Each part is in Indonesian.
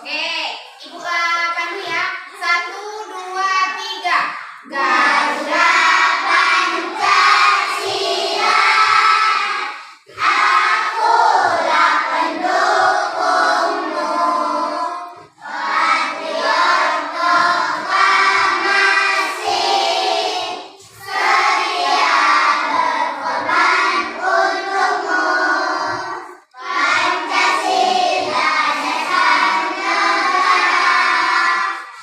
Oke, Ibu pandu ya. 1, 2, 3. Garuda Pancasila, akulah pendukungmu, patriot proklamasi, sedia berkorban untukmu. Pancasila dasar negara,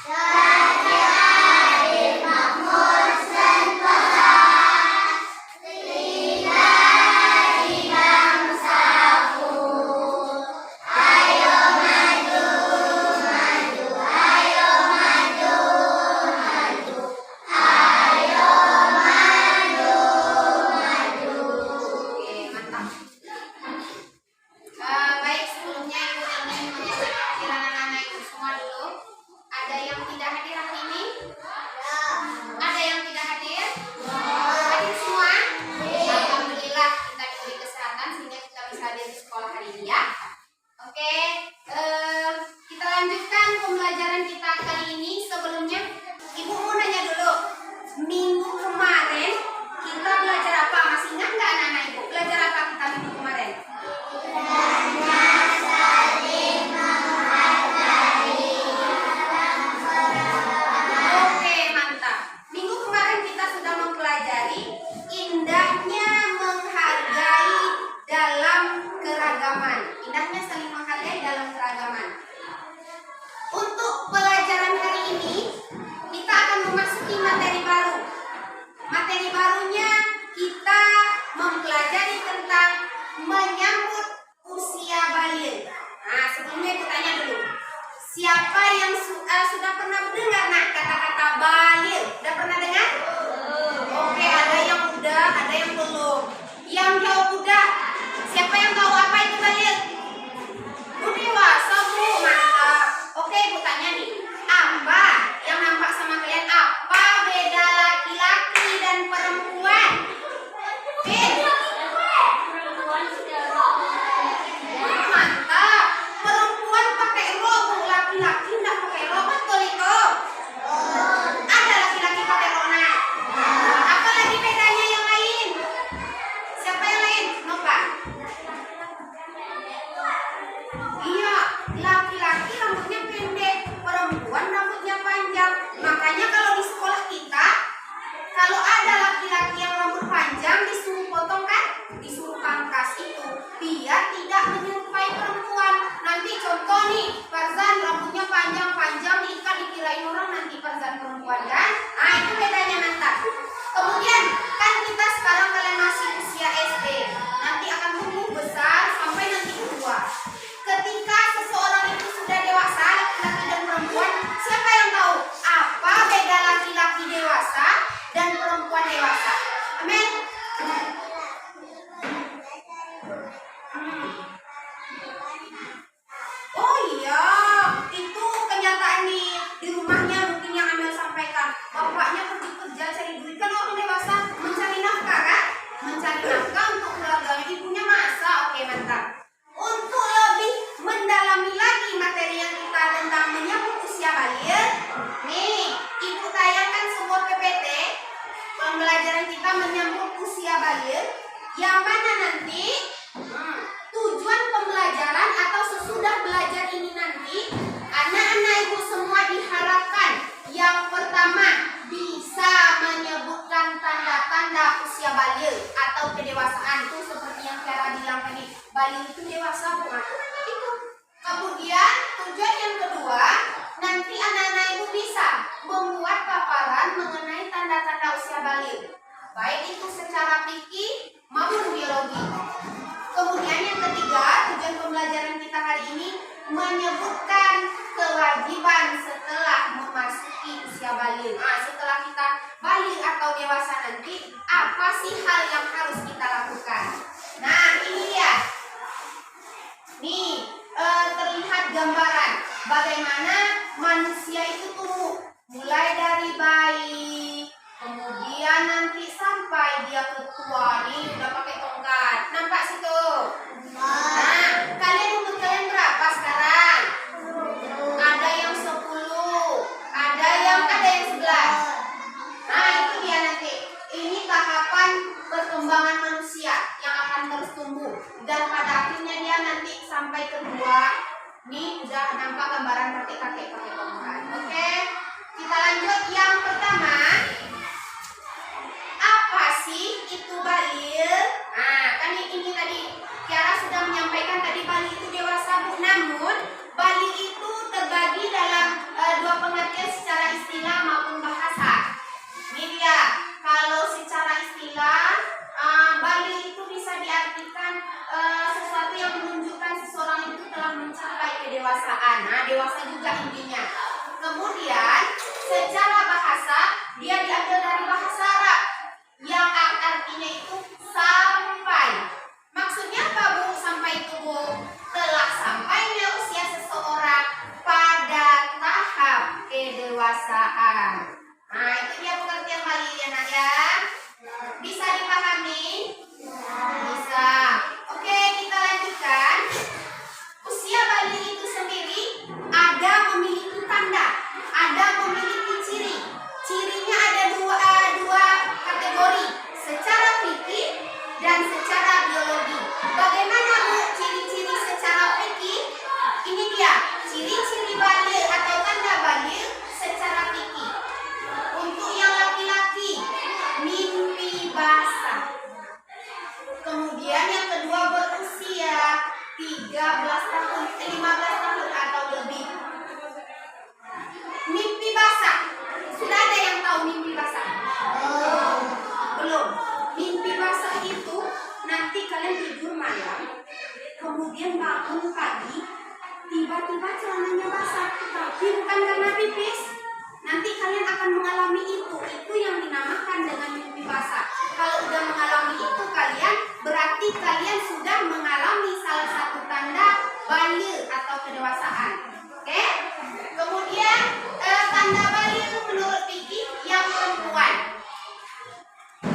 setia adil makmur sentosa, lindungi bangsaku. Ayo maju, maju, ayo maju, maju, ayo maju, maju. Oke, mantap. Baik, sebelumnya Ibu ingin mengecek kehadiran anak-anak Ibu semua dulu. Ada yang tidak hadir hari ini? Ada yang tidak hadir? Hadir semua? Alhamdulillah kita diberi kesehatan sehingga kita bisa hadir di sekolah hari ini ya. Oke, kita lanjutkan pembelajaran kita kali ini. Sebelumnya Ibu mau nanya dulu, minggu kemarin kita belajar apa? Masih ingat nggak anak-anak Ibu? Belajar apa kita minggu kemarin? Oke, mantap. Minggu kemarin kita sudah mempelajari indahnya menghargai dalam keragaman. Indahnya saling menghargai dalam keragaman. Untuk pelajaran hari ini, kita akan memasuki materi baru. Materi barunya kita mempelajari tentang menyambut usia balia. Nah, sebelumnya kita tanya dulu. Siapa yang sudah pernah mendengar kata-kata balia? Sudah pernah dengar? Oke, ada yang udah, ada yang belum. Yang jawab udah. Siapa yang tahu apa itu balia? Bu dewasa, Bu. Mantap. Oke, Bu tanya nih. Apa yang nampak sama kalian? Apa beda laki-laki dan perempuan? Mantap. Perempuan pakai rok, laki-laki enggak pakai rok, betul itu? Ada laki-laki pakai rok. Nah, apa lagi bedanya yang lain? Siapa yang lain? Nova. Iya, laki-laki rambutnya pendek, perempuan rambutnya panjang. Makanya kalau di sekolah kita, kalau ada laki-laki yang rambut panjang disuruh potong kan? Disuruh pangkas itu biar tidak menyerupai perempuan. Nanti contoh nih, Farzan rambutnya panjang-panjang diikat dikirain orang nanti Farzan perempuan kan? Nah, itu bedanya mantap. Kemudian kan kita sekarang kalian masih usia SD, nanti akan tumbuh besar sampai nanti tua. Ketika seseorang itu sudah dewasa, laki-laki dan perempuan, siapa yang tahu apa beda laki-laki dewasa dan perempuan dewasa? Amin. Oh iya, itu kenyataan di rumahnya mungkin yang Amel sampaikan. Bapaknya pergi kerja cari duit, kan orang dewasa mencari nafkah kan? Mencari nafkah untuk keluarganya, ibunya masak. Oke, mantap. Untuk lebih mendalami lagi materi yang kita tentang menyambut usia balia, nih Ibu tayangkan sebuah PPT pembelajaran kita menyambut usia balia, yang mana nanti tujuan pembelajaran atau sesudah belajar ini nanti anak-anak Ibu semua diharapkan yang pertama bisa menyebutkan tanda-tanda usia balia atau kedewasaan. Itu seperti yang Clara bilang tadi, balia itu dewasa bukan? Itu. Kemudian tujuan yang kedua, nanti anak-anak Ibu bisa membuat paparan mengenai tanda-tanda usia balia, baik itu secara fikih maupun biologi. Kemudian yang ketiga, tujuan pembelajaran kita hari ini menyebutkan kewajiban setelah memasuki usia balia. Nah, setelah kita balia atau dewasa nanti, apa sih hal yang harus kita lakukan? Nah, ini dia. Nih, terlihat gambaran bagaimana manusia itu tumbuh. Mulai dari bayi, kemudian nanti sampai dia ketua. Nih, udah pakai tongkat. Nampak situ? Nah, kalian umur kalian berapa sekarang? secara bahasa dia diambil dari bahasa Arab yang artinya itu sampai. Maksudnya apa Bu? Sampai itu Bu, telah sampainya usia seseorang pada tahap kedewasaan. Nah, itu dia pengertian balik ya nak ya. Bisa dipahami? Bisa. Oke, kita lanjutkan. Usia balik itu sendiri ada memiliki tanda, ada memiliki ciri. Cirinya ada dua kategori, secara fikih dan secara biologi. Bagaimana Bu ciri-ciri secara fikih? Ini dia ciri-ciri balik atau tanda balik secara fikih. Untuk yang laki-laki, mimpi basah. Kemudian yang kedua berusia 15 tahun atau lebih. Mimpi basah. Sudah ada yang tahu mimpi basah? Belum. Mimpi basah itu nanti kalian tidur malam, kemudian bangun pagi, tiba-tiba celananya basah, tapi bukan karena pipis. Nanti kalian akan mengalami itu yang dinamakan dengan mimpi basah. Kalau sudah mengalami itu kalian, berarti kalian sudah mengalami salah satu tanda balik atau kedewasaan. Oke? Kemudian tanda balik itu menurut fikih yang perempuan.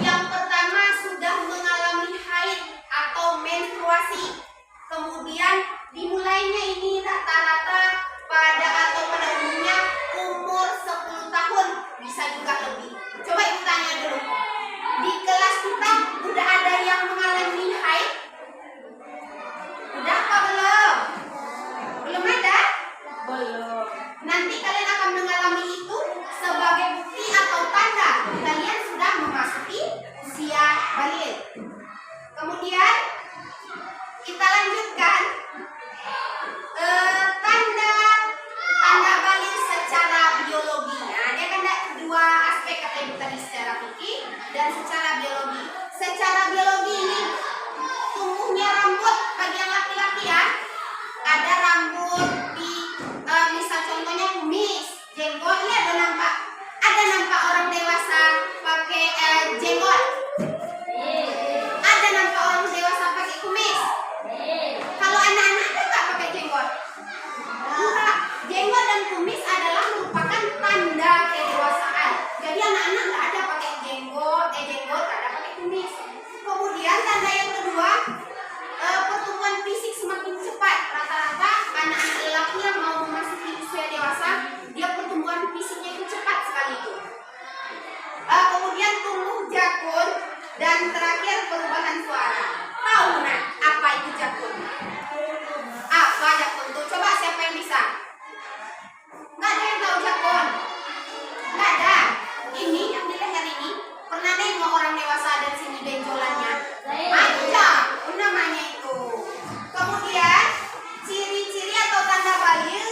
Yang pertama sudah mengalami haid atau menstruasi. Kemudian dimulainya ini rata-rata pada umumnya umur 10 tahun, bisa juga lebih. Coba ibu tanya dulu. Di kelas kita udah ada yang mengalami haid? Udah apa belum? Belum ada? Belum. Nanti kalian akan mengalami itu sebagai bukti atau tanda kalian sudah memasuki usia balik. Kemudian kita lanjutkan tanda balik secara biologi. Nah, dia kan ada dua aspek kata ibu tadi, secara fikih dan secara biologi. Secara biologi ini tumbuhnya rambut bagi yang laki-laki ya. Ada rambut di misal contohnya kumis, jenggot. Ini ada nampak orang dewasa pakai jenggot. Ada nampak orang dewasa pakai kumis. Kalau anak-anak ada nggak pakai jenggot? Enggak. Jenggot dan kumis adalah merupakan tanda kedewasaan. Jadi anak-anak nggak ada pakai jenggot, nggak ada pakai kumis. Kemudian tanda yang kedua, pertumbuhan fisik semakin cepat. Rata-rata anak-anak lelaki yang mau memasuki usia dewasa, dia pertumbuhan fisiknya itu cepat sekali itu. Kemudian tumbuh jakun dan terakhir perubahan suara. Tahu nak apa itu jakun? Apa jakun tuh? Coba siapa yang bisa? Nggak ada yang tahu jakun? Nggak ada. Ini yang di leher ini pernah nengok orang dewasa ada di sini benjolannya? Ada. Namanya itu. Kemudian ciri-ciri atau tanda balik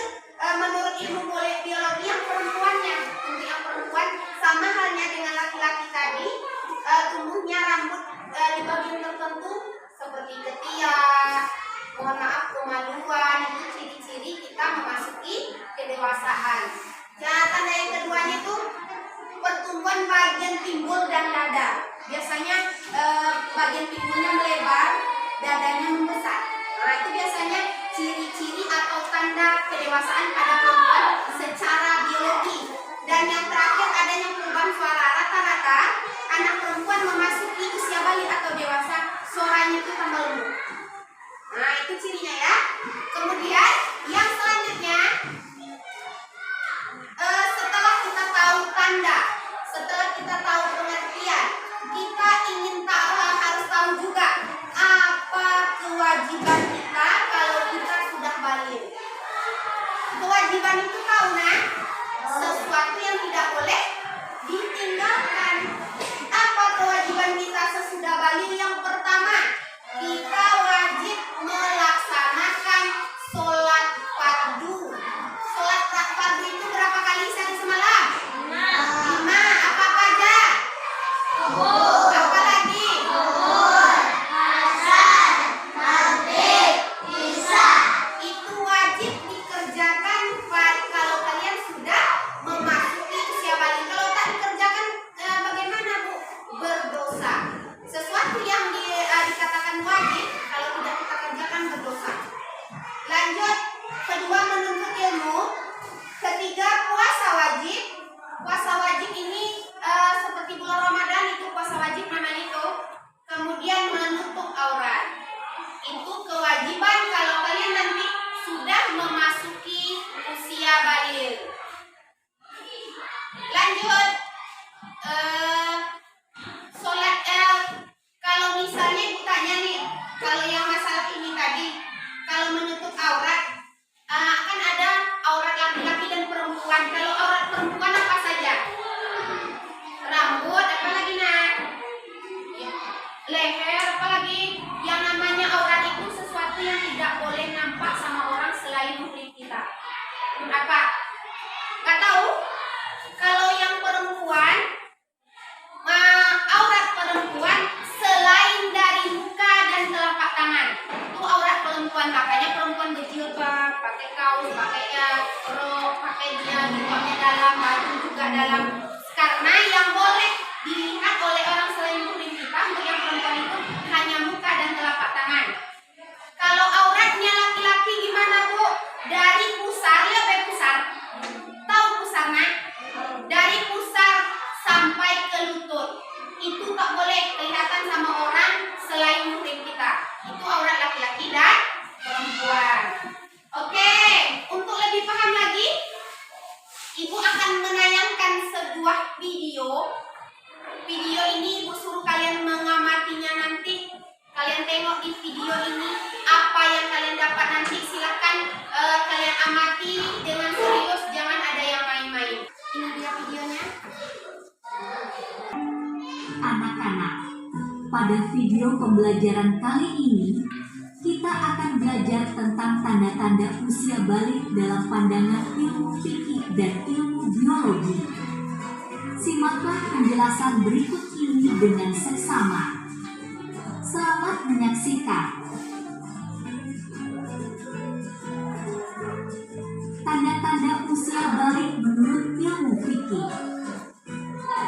menurut ilmu biologi yang perempuannya. Untuk yang perempuan sama halnya dengan laki-laki tadi, tumbuhnya rambut di bagian tertentu seperti ketiak, mohon maaf kemaluan, itu ciri-ciri kita memasuki kedewasaan. Nah, tanda yang keduanya itu pertumbuhan bagian pinggul dan dada. Biasanya bagian pinggulnya melebar, dadanya membesar. Nah, itu biasanya ciri-ciri atau tanda kedewasaan pada perempuan secara biologi. Dan yang terakhir adanya perubahan suara. Rata-rata anak perempuan memasuki usia balik atau dewasa, suaranya itu tambah lembut. Nah, itu cirinya ya. Kemudian yang selanjutnya, setelah kita tahu tanda, setelah kita tahu pengertian, kita ingin harus tahu juga apa kewajiban kita kalau kita sudah balik. Kewajiban itu tahu nah, sesuatu yang tidak boleh ditinggalkan. Apa kewajiban kita sesudah balik? Yang pertama, kita wajib melaksanakan sholat fardu. Sholat fardu itu berapa kali sehari semalam? 5 lutut. Itu tak boleh kelihatan sama orang selain muhrim kita. Itu aurat laki-laki dan perempuan. Oke, untuk lebih paham lagi, Ibu akan menayangkan sebuah video. Video ini Ibu suruh kalian mengamatinya nanti. Kalian tengok di video ini apa yang kalian dapat nanti. Silahkan kalian amati dengan serius, jangan ada yang main-main. Ini dia videonya. Anak-anak, pada video pembelajaran kali ini kita akan belajar tentang tanda-tanda usia balik dalam pandangan ilmu fikih dan ilmu biologi. Simaklah penjelasan berikut ini dengan seksama. Selamat menyaksikan. Tanda-tanda usia balik menurut ilmu fikih.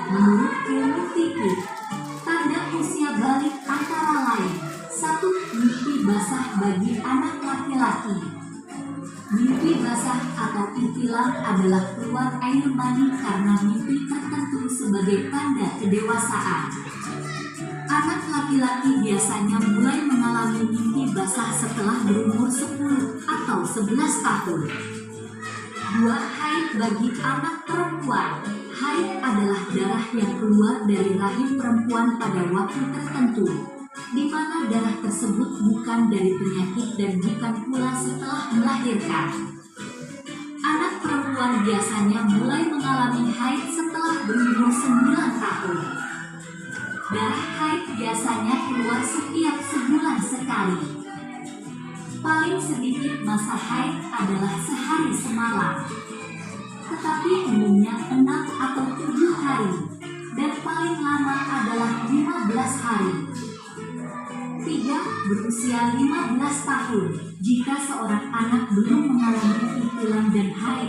Menurut ilmu fikih, tanda usia balik antara lain: 1. Mimpi basah bagi anak laki-laki. Mimpi basah atau ihtilam adalah keluar air mani karena mimpi tertentu sebagai tanda kedewasaan. Anak laki-laki biasanya mulai mengalami mimpi basah setelah berumur 10 atau 11 tahun. 2. Haid bagi anak perempuan. Haid adalah darah yang keluar dari rahim perempuan pada waktu tertentu, di mana darah tersebut bukan dari penyakit dan bukan pula setelah melahirkan. Anak perempuan biasanya mulai mengalami haid setelah berumur 9 tahun. Darah haid biasanya keluar setiap sebulan sekali. Paling sedikit masa haid adalah sehari semalam, tetapi umumnya 6 atau 7 hari, dan paling lama adalah 15 hari. 3. Berusia 15 tahun. Jika seorang anak belum mengalami ihtilam dan haid,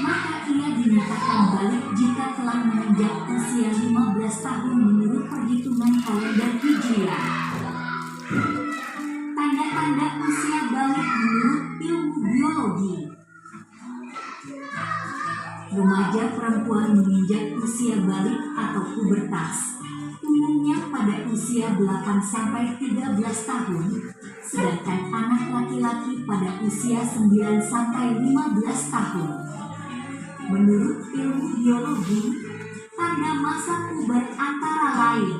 maka ia dinyatakan balik jika telah menginjak usia 15 tahun menurut perhitungan kalender Hijriah. Tanda-tanda usia balik menurut ilmu biologi. Remaja perempuan menginjak usia balik atau pubertas, umumnya pada usia 8-13 tahun, sedangkan anak laki-laki pada usia 9-15 tahun. Menurut ilmu biologi, tanda masa puber antara lain: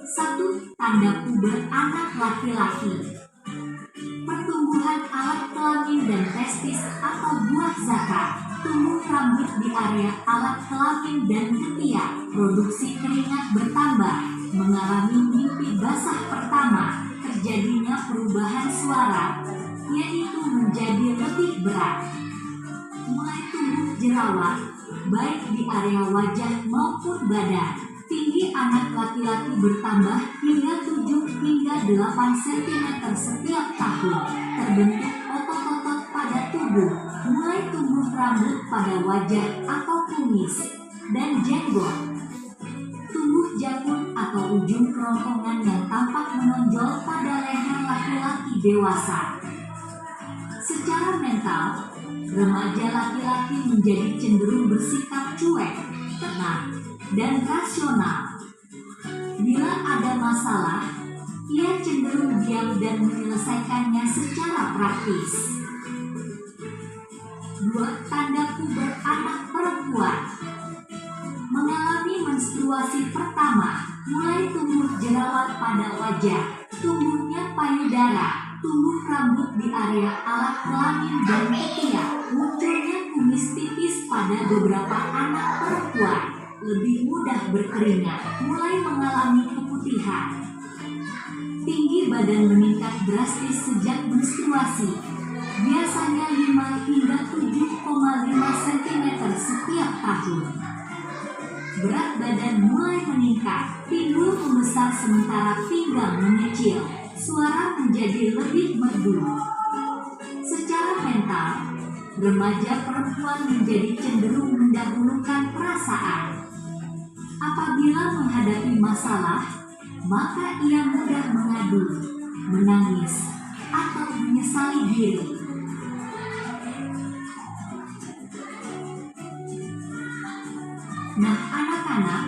1. Tanda puber anak laki-laki. Pertumbuhan alat kelamin dan testis atau buah zakar. Tumbuh rambut di area alat kelamin dan ketiak. Produksi keringat bertambah. Mengalami mimpi basah pertama. Terjadinya perubahan suara, yaitu menjadi lebih berat. Mulai tumbuh jerawat, baik di area wajah maupun badan. Tinggi anak laki-laki bertambah hingga 7 hingga 8 cm setiap tahun. Terbentuk otot-otot pada tubuh. Mulai tumbuh rambut pada wajah atau kumis dan jenggot. Tumbuh jakun atau ujung kerongkongan yang tampak menonjol pada leher laki-laki dewasa. Secara mental, remaja laki-laki menjadi cenderung bersikap cuek, tenang, dan rasional. Bila ada masalah, ia cenderung diam dan menyelesaikannya secara praktis. 2. Tanda puber anak perempuan. Mengalami menstruasi pertama, mulai tumbuh jerawat pada wajah, tumbuhnya payudara, tumbuh rambut di area alat kelamin dan ketiak, munculnya kumis tipis pada beberapa anak perempuan, lebih mudah berkeringat, mulai mengalami keputihan. Tinggi badan meningkat drastis sejak menstruasi, biasanya 5 hingga 7,5 cm setiap tahun. Berat badan mulai meningkat, pinggul membesar sementara pinggang mengecil, suara menjadi lebih merdu. Secara mental, remaja perempuan menjadi cenderung mendahulukan perasaan. Apabila menghadapi masalah, maka ia mudah mengadu, menangis, atau menyesali diri. Nah, anak-anak,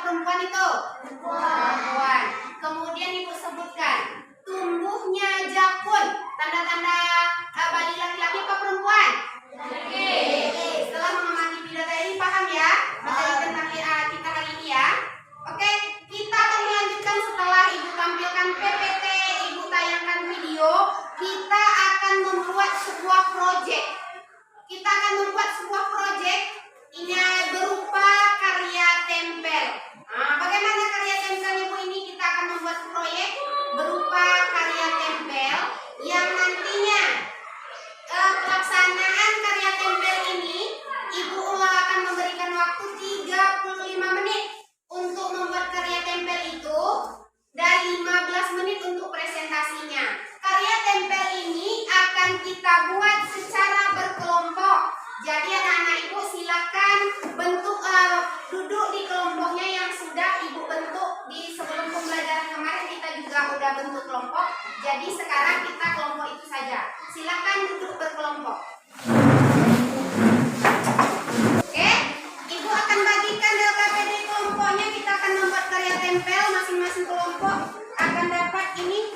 perempuan itu? Perempuan. Kemudian ibu sebutkan tumbuhnya jakun. Tanda-tanda bayi laki-laki apa perempuan? Oke. Setelah mengamati video tadi paham ya materi tentang kita hari ini ya. Oke, kita akan melanjutkan setelah ibu tampilkan PPT, ibu tayangkan video. Kita akan membuat sebuah proyek. Ini berupa karya tempel. Nah, bagaimana karya tempelnya Bu ini? Kita akan membuat proyek berupa karya tempel yang nantinya pelaksanaan karya tempel ini Ibu akan memberikan waktu 35 menit untuk membuat karya tempel itu dan 15 menit untuk presentasinya. Karya tempel ini akan kita buat secara berkelompok. Jadi anak-anak ibu silahkan bentuk duduk di kelompoknya yang sudah ibu bentuk di sebelum pembelajaran kemarin kita juga udah bentuk kelompok. Jadi sekarang kita kelompok itu saja. Silahkan duduk berkelompok. Oke, ibu akan bagikan LKPD kelompoknya. Kita akan membuat karya tempel. Masing-masing kelompok akan dapat ini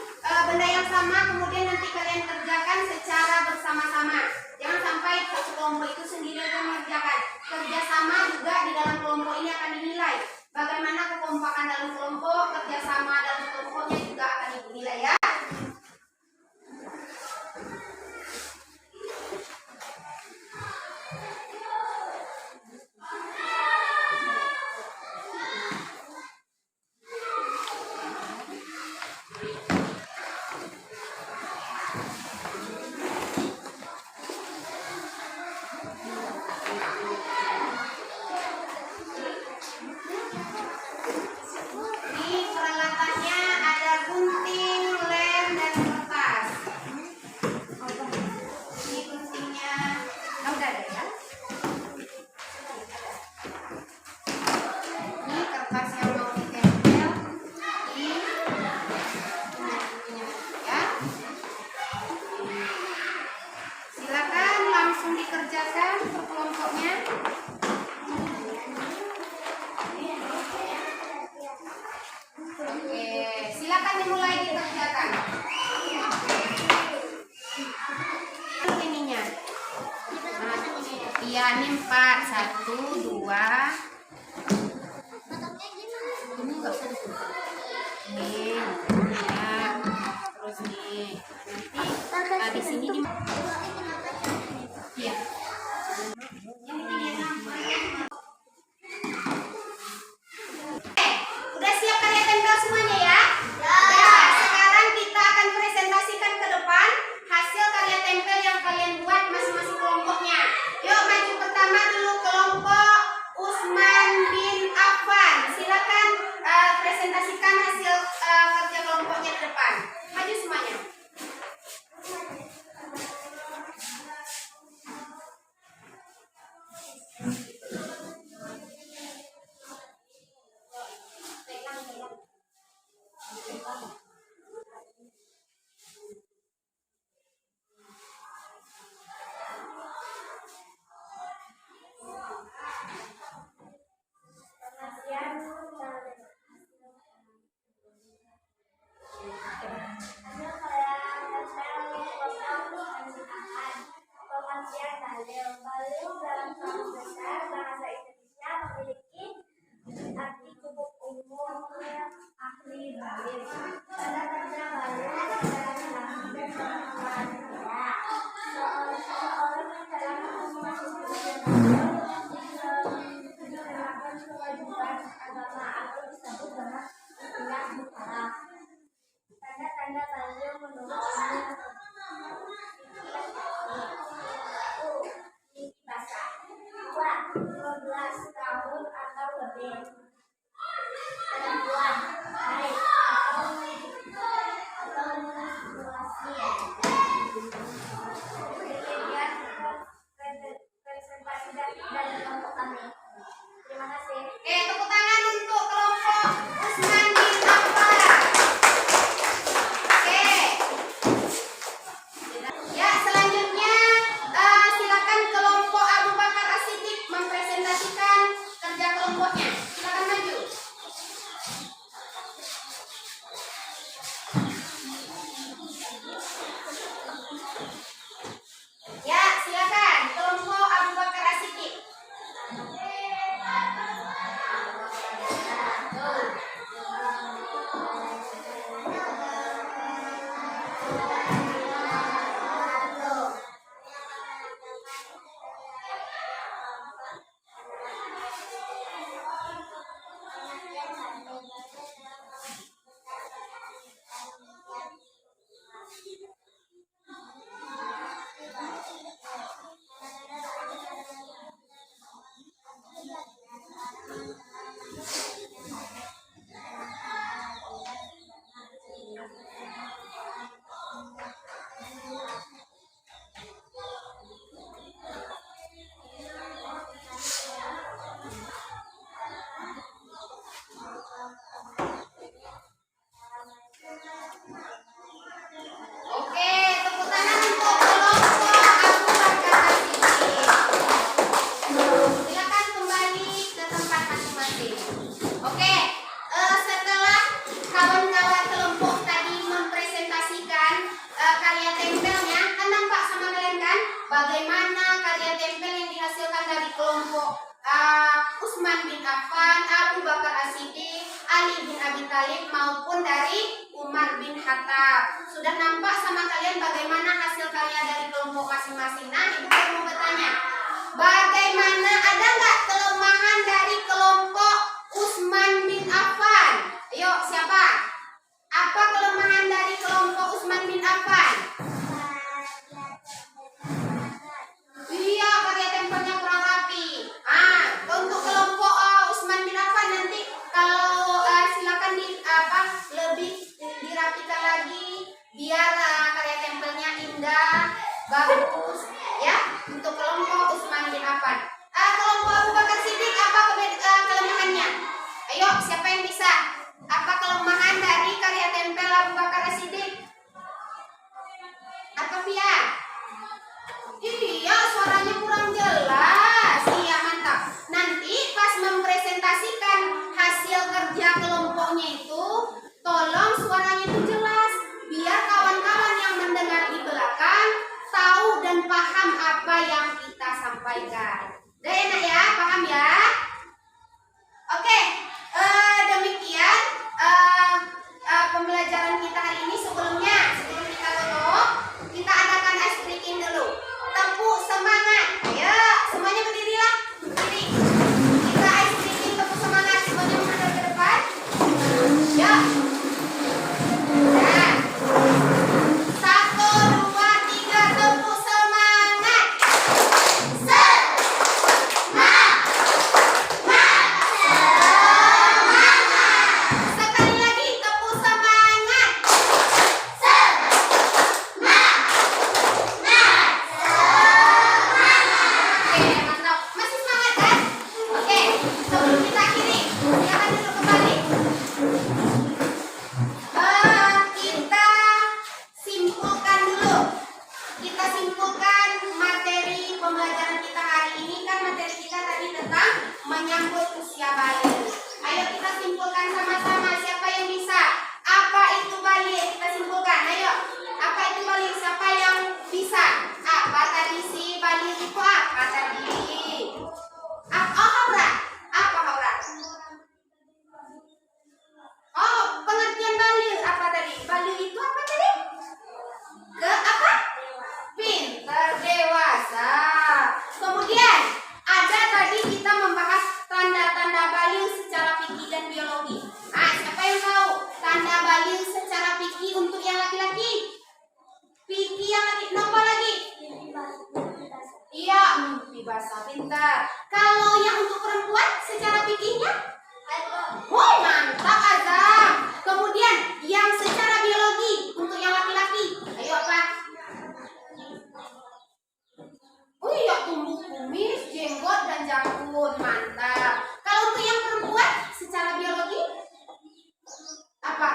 benda yang sama. Kemudian nanti kalian kerjakan secara bersama-sama. Jangan sampai satu kelompok itu sendiri yang mengerjakan. Kerjasama juga di dalam kelompok ini akan dinilai. Bagaimana kekompakan dalam kelompok, kerjasama dalam kelompoknya juga akan dinilai ya. Iya, ini 4, 1, 2. Ini enggak usah ditutup. Nih, ya. Terus nih, nanti di sini di ya. Udah siap karya tempel semuanya ya? Ya. Sekarang kita akan presentasikan ke depan hasil karya tempel yang kalian buat masing-masing kelompoknya. Yuk maju pertama dulu kelompok Usman bin Affan. Silakan presentasikan hasil kerja kelompoknya ke depan. Maju semuanya. Balil dalam kamus besar bahasa Indonesia memiliki arti cukup umum ahli balil. Tanda-tanda balil dalam kamus besar seorang yang dalam memasukkan menerapkan kewajiban agama atau disebut dengan istilah mukallaf. Tanda-tanda balil menurut Dua, 12 tahun atau lebih. Perempuan, baik atau menstruasi. Demikian presentasi dari kelompok kami. Terima kasih. Tepuk tangan untuk kelompok Usman bin Affan. Oke. Ya, selanjutnya silakan kelompok Abu Bakar As-Siddiq mempresentasikan kerja kelompoknya. Silakan bagaimana karya tempel yang dihasilkan dari kelompok Utsman bin Affan, Abu Bakar As-Siddiq, Ali bin Abi Thalib maupun dari Umar bin Khattab. Sudah nampak sama kalian bagaimana hasil karya dari kelompok masing-masing. Nah, ibu mau bertanya, bagaimana, ada nggak kelemahan dari kelompok Utsman bin Affan? Ayo, siapa? Apa kelemahan dari kelompok Utsman bin Affan? Iya, karya tempelnya kurang rapi. Untuk kelompok Utsman bin Affan nanti kalau silakan lebih dirapikan lagi biar karya tempelnya indah, bagus ya. Untuk kelompok Utsman bin Affan. Kelompok Abu Bakar Siddiq apa kelemahannya? Ayo, siapa yang bisa? Apa kelemahan dari karya tempel Abu Bakar Siddiq? Apa Via? Iya, suaranya kurang jelas. Iya, mantap. Nanti pas mempresentasikan hasil kerja kelompoknya itu, tolong suaranya itu jelas, biar kawan-kawan yang mendengar di belakang tahu dan paham apa yang kita sampaikan. Udah enak ya, paham ya? Oke, demikian pembelajaran kita hari ini. Sebelum kita tutup, kita adakan ice breaking dulu. Tepuk semangat. Ya, semuanya berdirilah. Berdiri. Kita ice breaking, tepuk semangat. Semuanya menghadap ke depan. Ya. Nah. 1, 2, 3, tepuk semangat. Sekali lagi, tepuk semangat. Oke, mantap. Masih semangat kan? Oke, sebelum kita akhiri, silakan duduk kembali. Kita simpulkan dulu. Kita simpulkan materi pembelajaran kita hari ini. Kan materi kita tadi tentang menyambut usia balik. Ayo kita simpulkan sama-sama. Siapa yang bisa? Apa itu balik? Kita simpulkan. Ayo. Apa itu balik? Siapa yang bisa? Apa tadi sih balik itu apa tadi? Haura. Apa haura? Oh, pengertian balik apa tadi? Balik itu apa tadi? Ke apa? Pintar, dewasa. Kemudian ada tadi kita membahas tanda-tanda balik secara fikih dan biologi. Siapa yang tahu tanda balik secara fikih untuk yang laki-laki? Fikih yang laki, nomor lagi? Iya, mimpi basah, pintar. Kalau yang untuk perempuan secara fikihnya? Oh, mantap Azam. Kemudian yang secara biologi untuk yang laki-laki, ayo apa? Oh iya, tumbuh kumis, jenggot dan janggut, mantap. Kalau untuk yang perempuan secara biologi apa?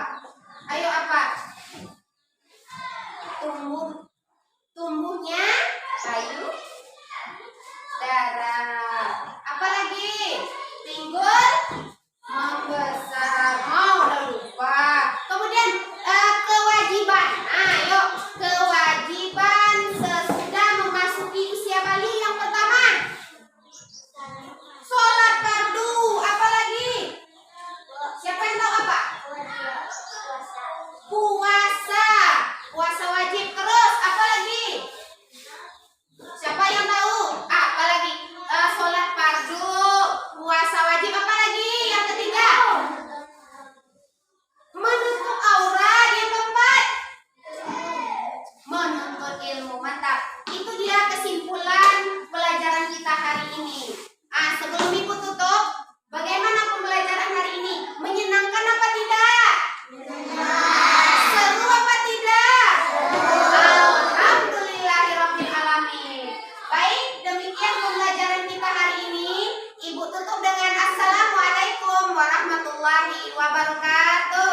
Ayo apa? Tumbuhnya kayu, darah. Apa lagi? Pinggul membesar. Udah lupa. Kemudian kewajiban. Ayo, kewajiban sesudah memasuki usia balik yang pertama. Sholat fardu. Apa lagi? Siapa yang tahu apa? Puasa. Puasa wajib. Terus apa lagi? Siapa yang tahu? Apa lagi? Sholat fardu, puasa wajib, apa lagi? Yang ketiga, menutup aurat. Yang keempat, menuntut ilmu. Mantap. Itu dia kesimpulan pelajaran kita hari ini. Sebelum ibu tutup, bagaimana pembelajaran hari ini? Menyenangkan apa tidak? Seru apa tidak? Alhamdulillahirabbil alamin. Baik, demikian pembelajaran kita hari ini. Ibu tutup dengan assalamualaikum warahmatullahi wabarakatuh.